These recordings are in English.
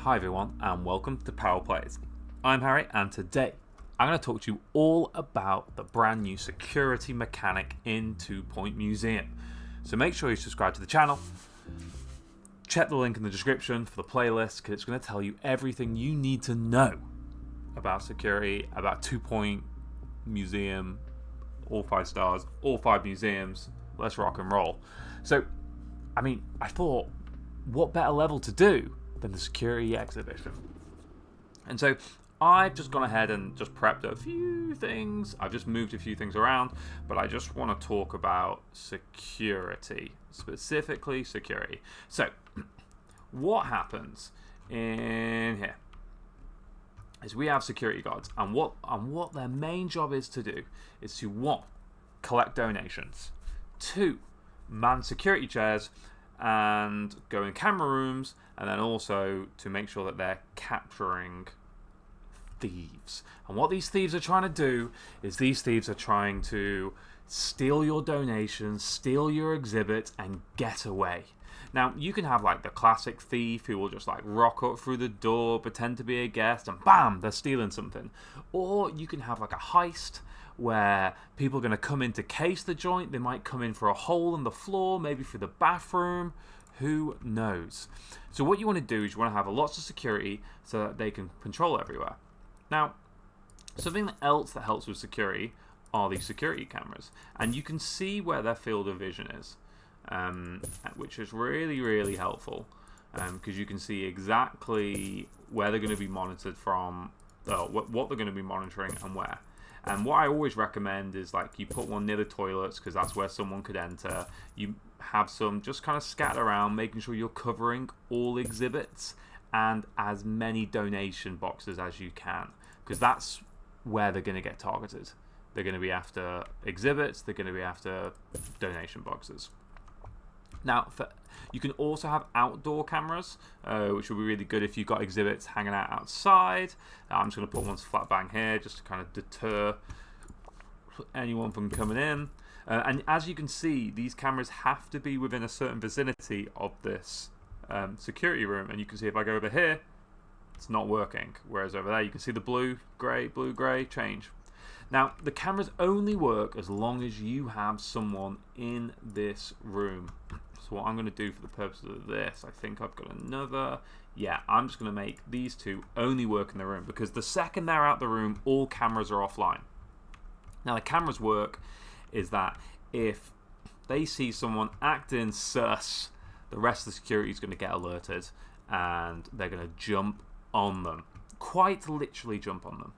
Hi everyone and welcome to Power Plays. I'm Harry and today I'm going to talk to you all about the brand new security mechanic in 2 Point Museum. So make sure you subscribe to the channel, check the link in the description for the playlist because it's going to tell you everything you need to know about security, about 2 Point Museum, all 5 stars, all 5 museums. Let's rock and roll. So, I thought, what better level to do than the security exhibition? And so I've just gone ahead and just prepped a few things. I've just moved a few things around, but I just want to talk about security, specifically security. So what happens in here is we have security guards, and what their main job is to do is to 1, collect donations, 2, man security chairs and go in camera rooms, and then also to make sure that they're capturing thieves. And what these thieves are trying to do is these thieves are trying to steal your donations, steal your exhibits, and get away. Now, you can have like the classic thief who will just like rock up through the door, pretend to be a guest, and bam, they're stealing something. Or you can have like a heist where people are going to come in to case the joint. They might come in for a hole in the floor, maybe through the bathroom. Who knows? So what you want to do is you want to have lots of security so that they can control everywhere. Now, something else that helps with security are these security cameras. And you can see where their field of vision is, which is really, really helpful because you can see exactly where they're going to be monitored from, what they're going to be monitoring and where. And what I always recommend is like you put one near the toilets because that's where someone could enter. You have some just kind of scattered around, making sure you're covering all exhibits and as many donation boxes as you can, because that's where they're going to get targeted. They're going to be after exhibits, they're going to be after donation boxes. Now, you can also have outdoor cameras, which will be really good if you've got exhibits hanging out outside. I'm just going to put one flat bang here just to kind of deter anyone from coming in. And as you can see, these cameras have to be within a certain vicinity of this security room. And you can see if I go over here, it's not working. Whereas over there, you can see the blue, grey change. Now, the cameras only work as long as you have someone in this room. So what I'm going to do for the purposes of this, I think I've got another. Yeah, I'm just going to make these 2 only work in the room, because the second they're out the room, all cameras are offline. Now, the cameras work is that if they see someone acting sus, the rest of the security is going to get alerted and they're going to jump on them. Quite literally jump on them.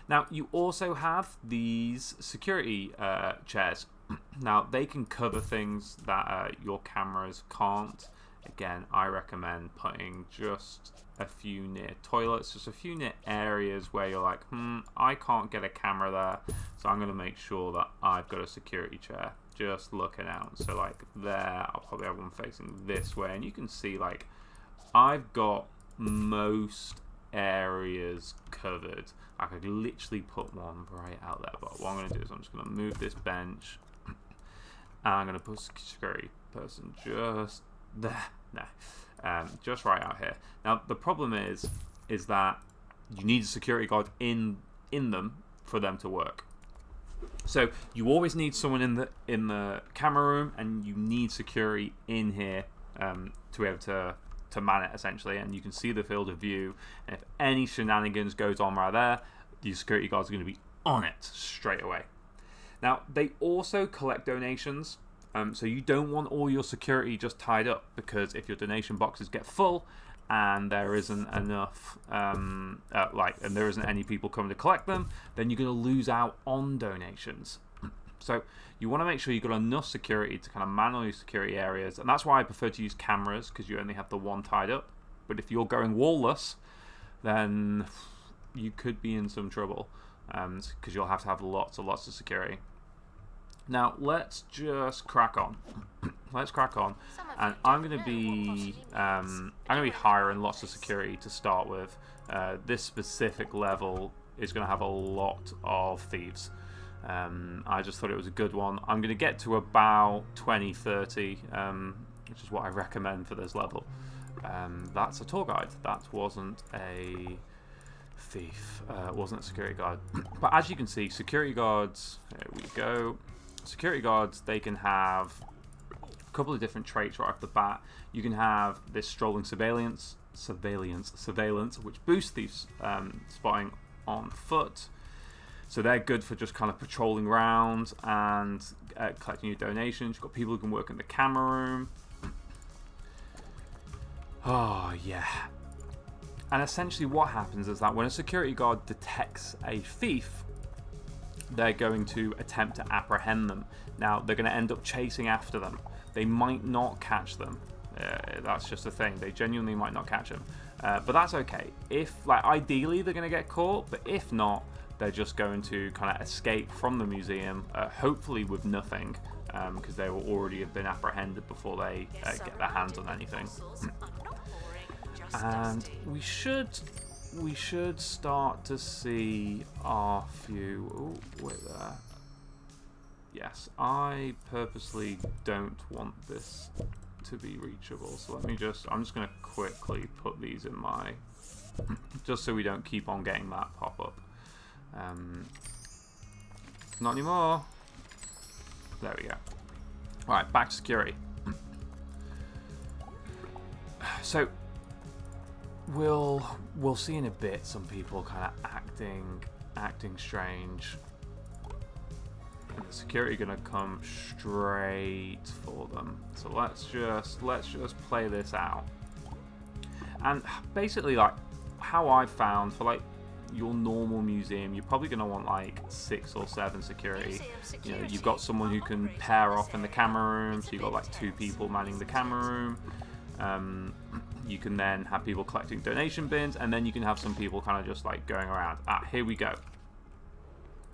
Now, you also have these security chairs. Now, they can cover things that your cameras can't. Again, I recommend putting just a few near toilets, just a few near areas where you're like, I can't get a camera there, so I'm going to make sure that I've got a security chair just looking out. So like there, I'll probably have one facing this way, and you can see like I've got most areas covered. I could literally put one right out there, but what I'm going to do is I'm just going to move this bench and I'm going to put a security person just there. Just right out here. Now the problem is that you need a security guard in them for them to work. So you always need someone in the camera room, and you need security in here to be able to man it essentially, and you can see the field of view, and if any shenanigans goes on right there, the security guards are going to be on it straight away. Now, they also collect donations, so you don't want all your security just tied up, because if your donation boxes get full and there isn't enough, and there isn't any people coming to collect them, then you're going to lose out on donations. So you want to make sure you've got enough security to kind of man all your security areas, and that's why I prefer to use cameras, because you only have the one tied up. But if you're going wallless, then you could be in some trouble, because you'll have to have lots of security. Now let's just crack on. And I'm going to be hiring lots of security to start with. This specific level is going to have a lot of thieves. I just thought it was a good one. I'm going to get to about 20, 30, which is what I recommend for this level. That's a tour guide. That wasn't a thief. Wasn't a security guard. But as you can see, security guards, there we go. Security guards, they can have a couple of different traits right off the bat. You can have this strolling surveillance, which boosts thieves spotting on foot. So they're good for just kind of patrolling around and collecting your donations. You've got people who can work in the camera room. Oh, yeah. And essentially what happens is that when a security guard detects a thief, they're going to attempt to apprehend them. Now, they're going to end up chasing after them. They might not catch them. That's just a thing. They genuinely might not catch them. But that's okay. If, like, ideally they're going to get caught, but if not, they're just going to kind of escape from the museum, hopefully with nothing, because they will already have been apprehended before they get their hands on anything. And we should start to see our few. Oh, wait there. Yes, I purposely don't want this to be reachable, so I'm just going to quickly put these in my, just so we don't keep on getting that pop up. Not anymore. There we go. Alright, back to security. So we'll see in a bit some people kind of acting strange. And the security gonna come straight for them. So let's just play this out. And basically, like, how I found for like your normal museum, you're probably going to want like 6 or 7 security. You know, you've got someone who can pair off in the camera room, so you've got like 2 people manning the camera room. You can then have people collecting donation bins, and then you can have some people kind of just like going around. Here we go.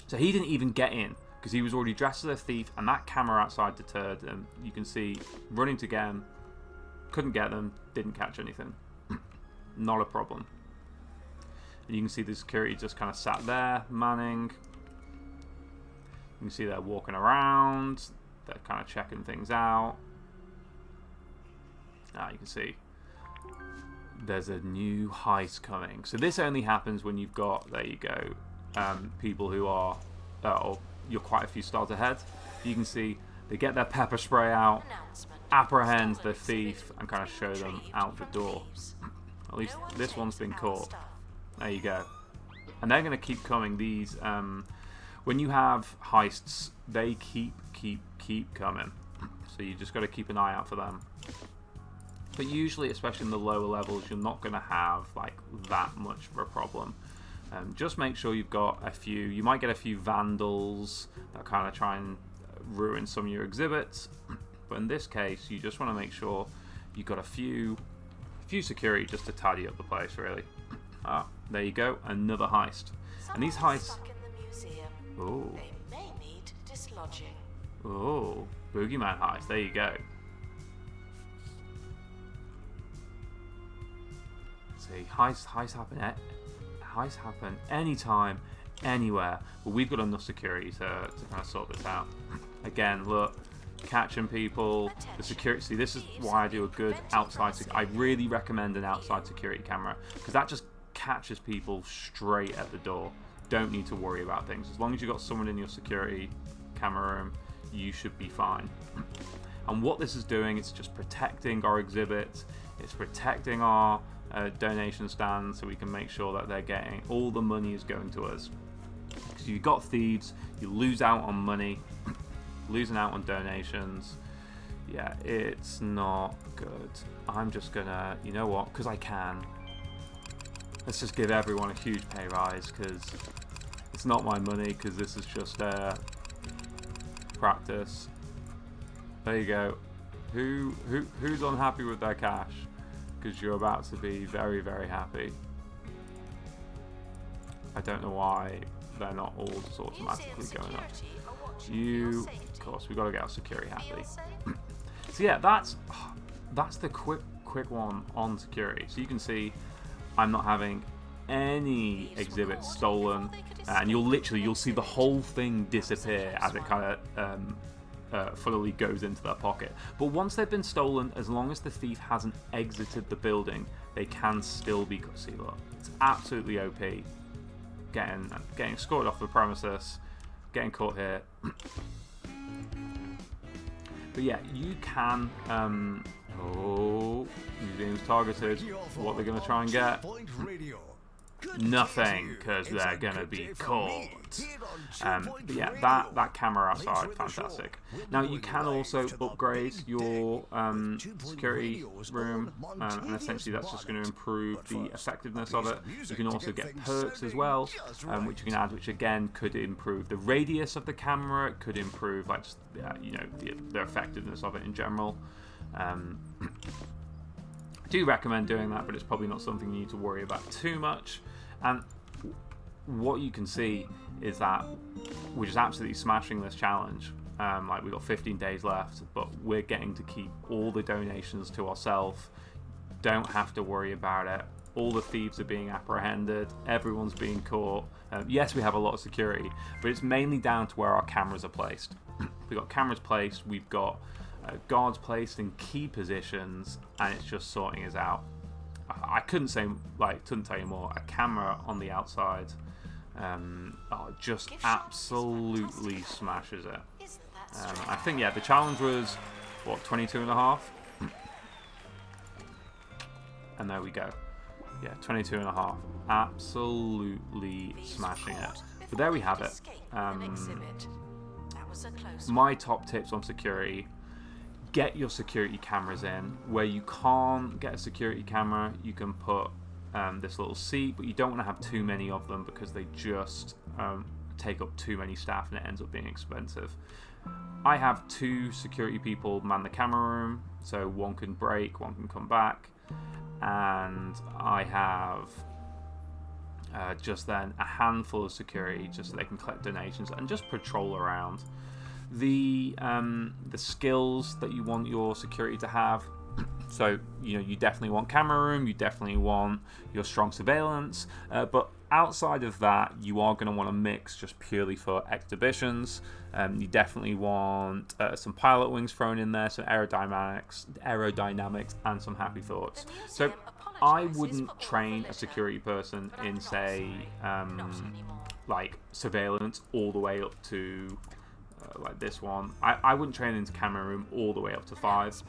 So he didn't even get in because he was already dressed as a thief, and that camera outside deterred him. You can see running to get him, couldn't get them, didn't catch anything. Not a problem. And you can see the security just kind of sat there, manning. You can see they're walking around. They're kind of checking things out. You can see there's a new heist coming. So this only happens when you've got, there you go, people who are, or you're quite a few stars ahead. You can see they get their pepper spray out, apprehend the thief, and kind of show them out the door. At least this one's been caught. There you go. And they're going to keep coming. These, when you have heists, they keep coming. So you just got to keep an eye out for them. But usually, especially in the lower levels, you're not going to have like that much of a problem. Just make sure you've got a few. You might get a few vandals that kind of try and ruin some of your exhibits. But in this case, you just want to make sure you've got a few security just to tidy up the place, really. There you go, another heist. And these heists. Oh. They may need dislodging. Oh, boogeyman heist. There you go. See, heists happen anytime, anywhere. But we've got enough security to kind of sort this out. Again, look, catching people. The security. See, this is why I do a good outside. I really recommend an outside security camera because that just catches people straight at the door. Don't need to worry about things. As long as you've got someone in your security camera room, you should be fine. And what this is doing, it's just protecting our exhibits. It's protecting our donation stands so we can make sure that they're getting all the money is going to us. Because you've got thieves, you lose out on money, losing out on donations. Yeah, it's not good. I'm just gonna, you know what, because I can. Let's just give everyone a huge pay rise because it's not my money, because this is just practice. There you go. Who's unhappy with their cash? Because you're about to be very, very happy. I don't know why they're not all just automatically going up. Of course, we've got to get our security happy. So yeah, that's the quick one on security. So you can see I'm not having any exhibits stolen, and you'll see the whole thing disappear as it kind of fully goes into their pocket. But once they've been stolen, as long as the thief hasn't exited the building, they can still be caught. See, look, it's absolutely OP. Getting escorted off the premises, getting caught here. But yeah, you can. Museum's targeted. What they're going to try and get? Nothing, because they're going to be caught. But yeah, that camera outside, fantastic. Now you can also upgrade your security room, and essentially that's just going to improve the effectiveness of it. You can also get perks as well, which you can add, which again could improve the radius of the camera. It could improve like just the effectiveness of it in general. I do recommend doing that, but it's probably not something you need to worry about too much. And what you can see is that we're just absolutely smashing this challenge. Like, we've got 15 days left, but we're getting to keep all the donations to ourselves. Don't have to worry about it. All the thieves are being apprehended. Everyone's being caught. Yes, we have a lot of security, but it's mainly down to where our cameras are placed. We've got cameras placed. We've got guards placed in key positions, and it's just sorting us out. I couldn't tell you more. A camera on the outside just absolutely smashes it. I think, yeah, the challenge was, what, 22.5? And there we go. Yeah, 22.5. Absolutely smashing it. But there we have it. My top tips on security: get your security cameras in. Where you can't get a security camera, you can put this little seat, but you don't want to have too many of them because they just take up too many staff and it ends up being expensive. I have 2 security people man the camera room, so one can break, one can come back, and I have just then a handful of security just so they can collect donations and just patrol around. The skills that you want your security to have. So, you definitely want camera room, you definitely want your strong surveillance, but outside of that, you are going to want to mix just purely for exhibitions. You definitely want some pilot wings thrown in there, some aerodynamics, and some happy thoughts. So, I wouldn't train a security person in, say, like surveillance all the way up to like this one. I wouldn't train into camera room all the way up to 5.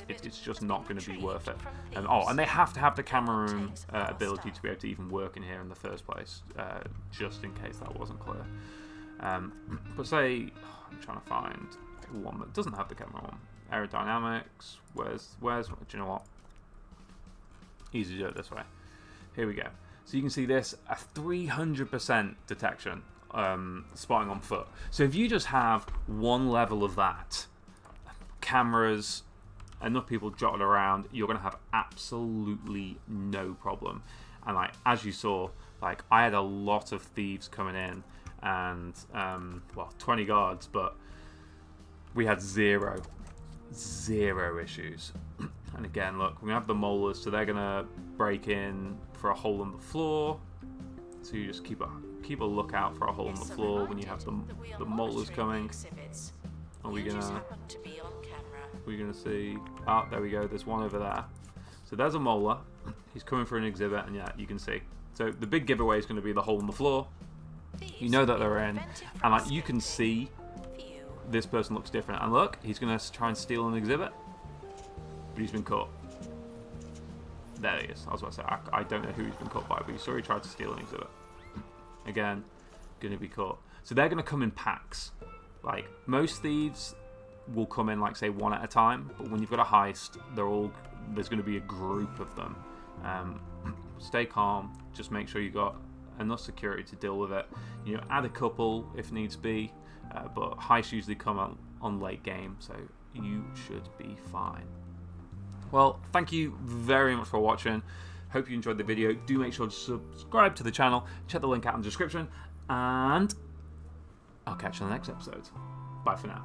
It's just not going to be worth it. And they have to have the camera room ability to be able to even work in here in the first place, just in case that wasn't clear. But say, I'm trying to find one that doesn't have the camera on. Aerodynamics, where's do you know what? Easy to do it this way. Here we go. So you can see this, a 300% detection, spotting on foot. So if you just have one level of that, cameras, enough people jotted around, you're going to have absolutely no problem. And like, as you saw, like, I had a lot of thieves coming in, and 20 guards, but we had zero issues. And again, look, we have the molars, so they're going to break in for a hole in the floor. So you just keep a lookout for a hole in the floor when you have the molars coming. Are we gonna see? Ah, there we go. There's one over there. So there's a molar. He's coming for an exhibit, and yeah, you can see. So the big giveaway is going to be the hole in the floor. You know that they're in, and like, you can see this person looks different. And look, he's going to try and steal an exhibit, but he's been caught. There he is. I was about to say, I don't know who he's been caught by, but you saw he tried to steal an exhibit. Again, going to be caught. So they're going to come in packs. Like, most thieves will come in, like, say, one at a time, but when you've got a heist, there's going to be a group of them. Stay calm. Just make sure you got enough security to deal with it. Add a couple if needs be, but heists usually come on late game, so you should be fine. Well, thank you very much for watching. Hope you enjoyed the video. Do make sure to subscribe to the channel. Check the link out in the description, and I'll catch you in the next episode. Bye for now.